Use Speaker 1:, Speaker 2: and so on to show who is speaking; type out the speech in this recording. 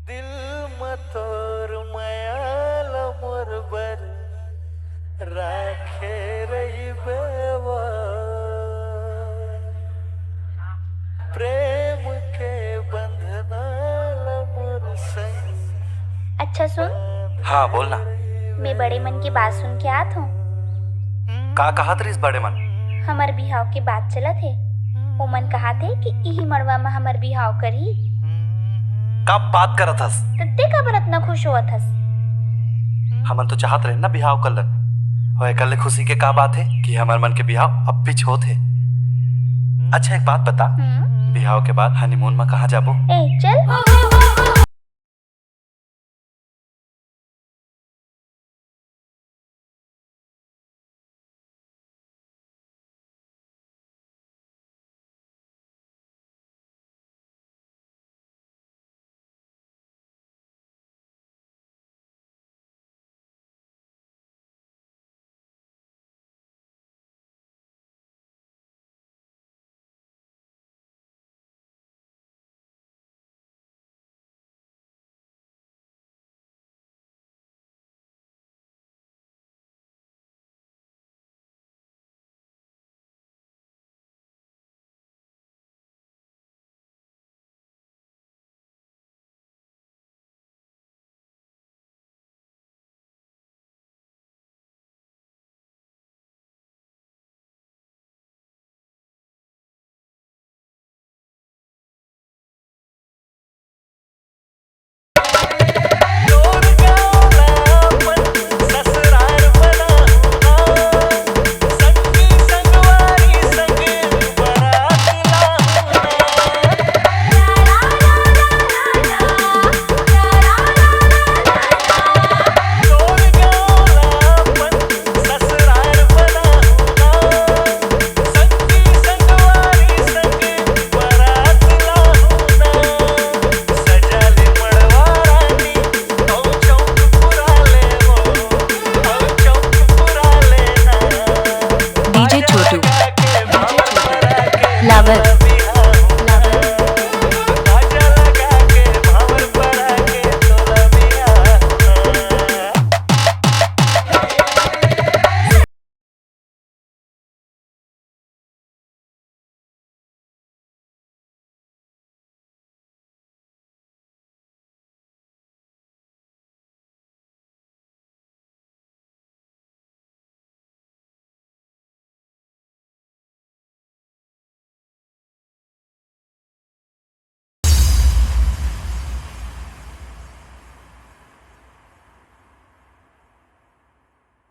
Speaker 1: दिल मतोर मायाल मोर बर राखे रही बेवा प्रेम के बंधनाल मोर संग।
Speaker 2: अच्छा सुन,
Speaker 3: हाँ बोलना।
Speaker 2: मैं बड़े मन की बात सुन के आत हूँ।
Speaker 3: का कहा तरीस बड़े मन?
Speaker 2: हमर बिहाव के बात चलत है। वो मन कहा थे कि यही मड़वा में हमर बिहाव करी।
Speaker 3: का बात करत हस?
Speaker 2: तत्ते का बरत न खुश होत हस।
Speaker 3: हमन तो चाहत रहे ना बिहाव कलन। और कल खुशी के का बात है कि हमार मन के बिहाव अब भी होत है। अच्छा एक बात बता, बिहाव के बाद हनीमून में कहाँ जाबो?
Speaker 2: ए चल।